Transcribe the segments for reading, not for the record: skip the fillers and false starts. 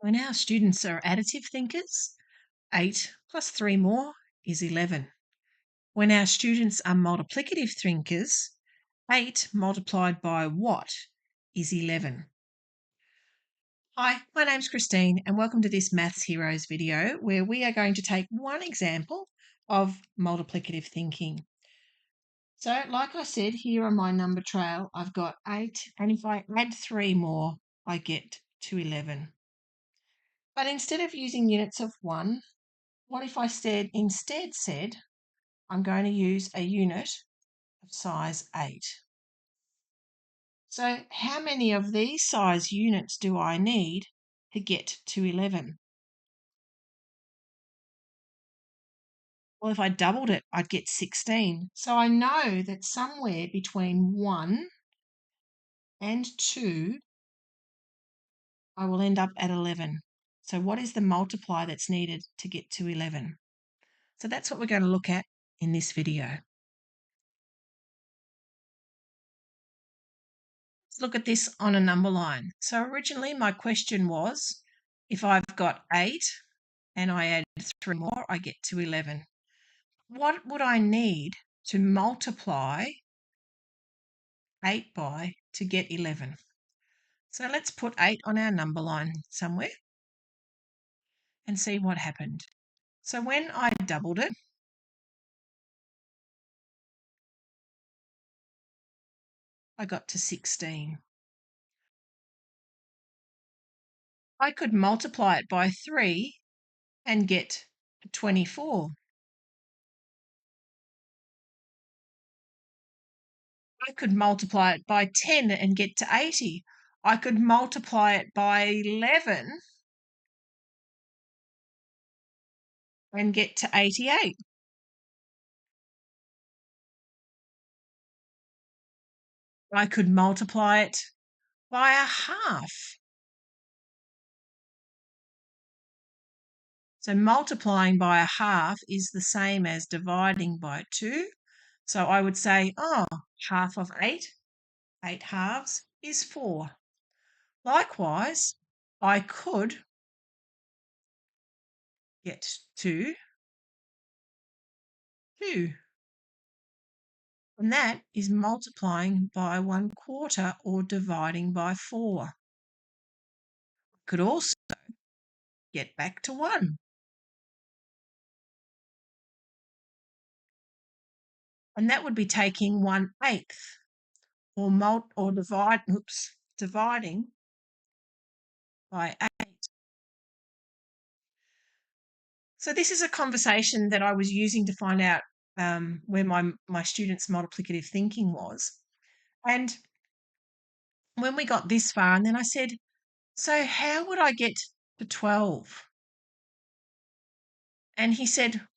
When our students are additive thinkers, 8 plus 3 more is 11. When our students are multiplicative thinkers, 8 multiplied by what is 11? Hi, my name's Christine and welcome to this Maths Heroes video where we are going to take one example of multiplicative thinking. So like I said, here on my number trail, I've got 8, and if I add 3 more, I get to 11. But instead of using units of 1, what if I instead said I'm going to use a unit of size 8? So how many of these size units do I need to get to 11? Well, if I doubled it, I'd get 16. So I know that somewhere between 1 and 2, I will end up at 11. So what is the multiply that's needed to get to 11? So that's what we're going to look at in this video. Let's look at this on a number line. So originally my question was, if I've got 8 and I add 3 more, I get to 11. What would I need to multiply 8 by to get 11? So let's put 8 on our number line somewhere and see what happened. So when I doubled it, I got to 16. I could multiply it by 3 and get 24. I could multiply it by 10 and get to 80. I could multiply it by 11 and get to 88. I could multiply it by a half. So multiplying by a half is the same as dividing by 2. So I would say, half of 8, 8 halves is 4. Likewise, I could get to 2. And that is multiplying by 1/4 or dividing by 4. Could also get back to 1. And that would be taking 1/8 or dividing by 8. So this is a conversation that I was using to find out where my students' multiplicative thinking was. And when we got this far, and then I said, so how would I get to 12? And he said,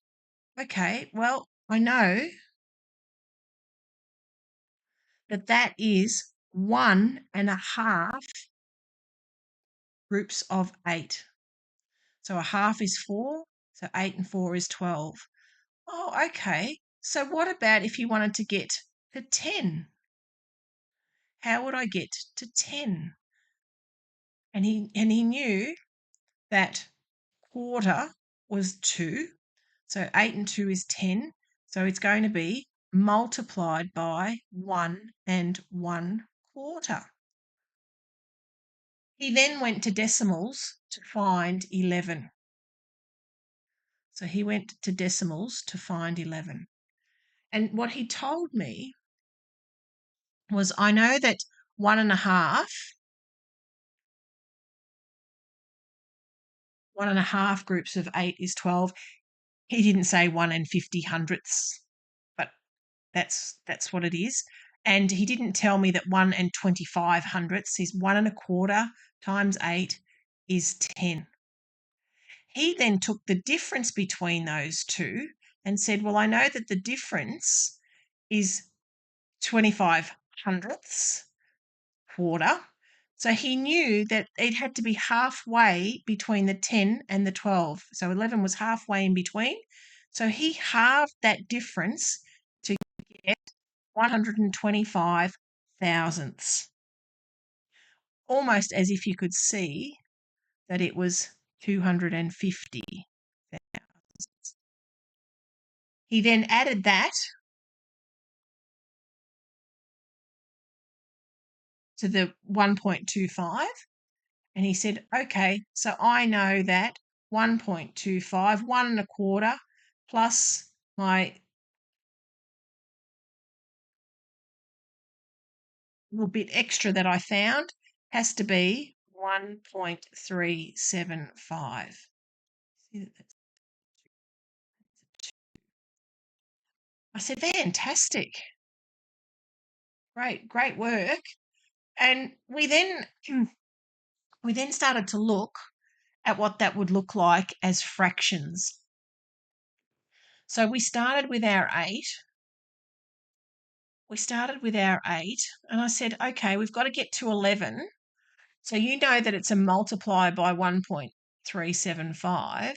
okay, well, I know that is 1.5 groups of 8. So a half is 4, so 8 and 4 is 12. Oh, okay. So what about if you wanted to get to 10? How would I get to 10? And he knew that quarter was 2. So 8 and 2 is 10. So it's going to be multiplied by 1 and 1/4. He then went to decimals to find 11. So he went to decimals to find 11. And what he told me was, I know that 1.5 groups of 8 is 12. He didn't say 1 50 hundredths, but that's what it is. And he didn't tell me that 1 25 hundredths is 1.25 times 8 is 10. He then took the difference between those two and said, well, I know that the difference is 25 hundredths, quarter. So he knew that it had to be halfway between the 10 and the 12. So 11 was halfway in between. So he halved that difference to get 125 thousandths. Almost as if you could see that it was 250,000. He then added that to the 1.25, and he said, okay, so I know that 1.25, 1.25 plus my little bit extra that I found has to be 1.375. I said, fantastic. Great work. And we then started to look at what that would look like as fractions. So we started with our 8. And I said, okay, we've got to get to 11. So you know that it's a multiply by 1.375.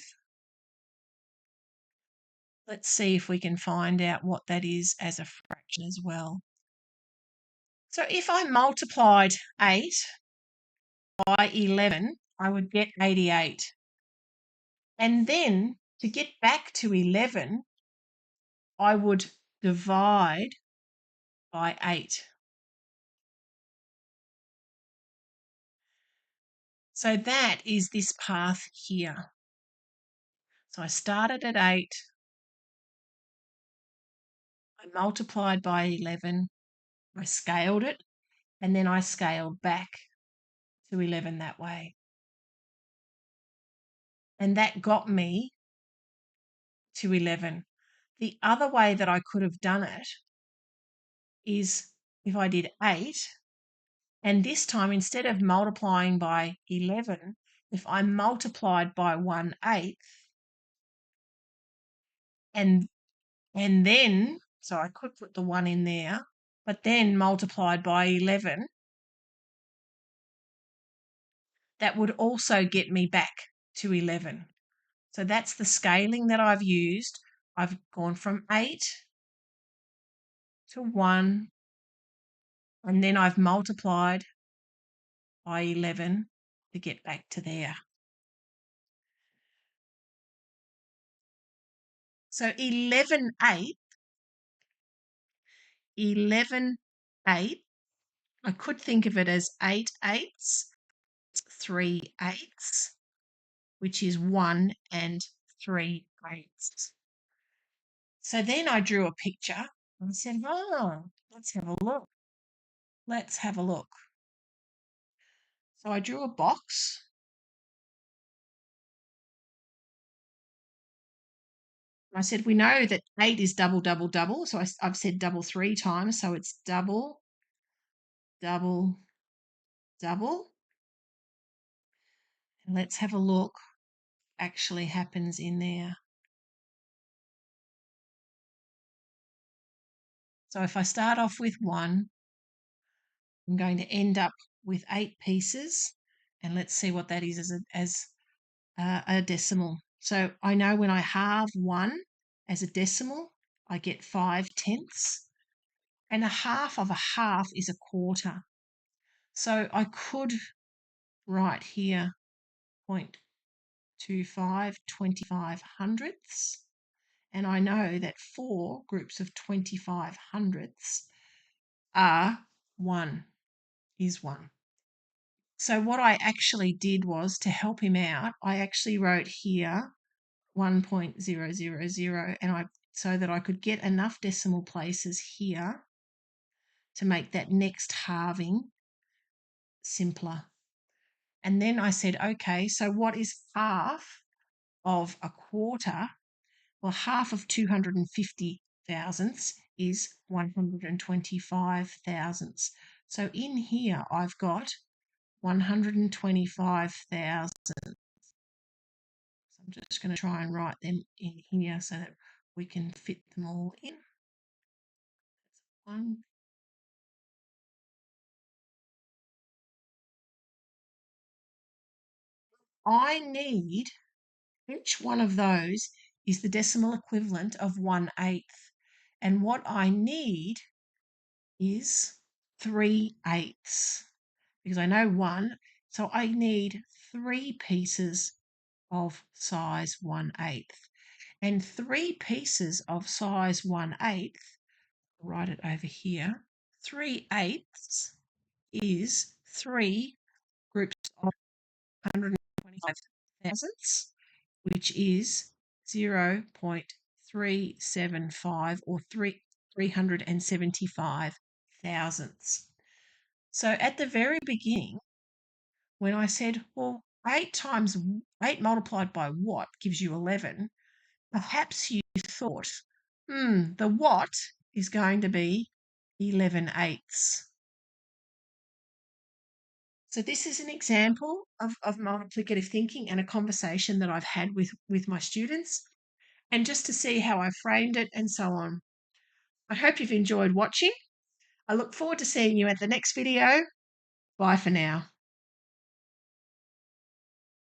Let's see if we can find out what that is as a fraction as well. So if I multiplied 8 by 11, I would get 88. And then to get back to 11, I would divide by 8. So that is this path here. So I started at 8, I multiplied by 11, I scaled it, and then I scaled back to 11 that way. And that got me to 11. The other way that I could have done it is if I did 8, and this time instead of multiplying by 11, if I multiplied by 1/8, and then, so I could put the 1 in there, but then multiplied by 11, that would also get me back to 11. So that's the scaling that I've used. I've gone from 8 to 1, and then I've multiplied by 11 to get back to there. So 11/8, I could think of it as 8/8, 3/8, which is 1 and 3/8. So then I drew a picture and said, oh, let's have a look. So I drew a box. I said, we know that 8 is double, double, double. So I've said double 3 times. So it's double, double, double. And let's have a look what actually happens in there. So if I start off with 1, I'm going to end up with 8 pieces. And let's see what that is as a decimal. So I know when I halve 1 as a decimal, I get 5/10. And a half of a half is a quarter. So I could write here 0.25 25 hundredths. And I know that 4 groups of 25 hundredths are 1, is 1. So what I actually did was, to help him out, I actually wrote here 1.000, and so that I could get enough decimal places here to make that next halving simpler. And then I said, okay, so what is half of a quarter? Well, half of 250 thousandths is 125 thousandths. So in here I've got 125,000. So I'm just going to try and write them in here so that we can fit them all in. One. I need, each one of those is the decimal equivalent of 1/8. And what I need is 3/8. Because I know 1, So I need 3 pieces of size 1/8. And 3 pieces of size 1/8, write it over here, 3/8 is 3 groups of 125 thousandths, which is 0.375 or 375 thousandths. So at the very beginning, when I said, well, 8 multiplied by what gives you 11, perhaps you thought, the what is going to be 11/8. So this is an example of multiplicative thinking and a conversation that I've had with my students, and just to see how I framed it and so on. I hope you've enjoyed watching. I look forward to seeing you at the next video. Bye for now.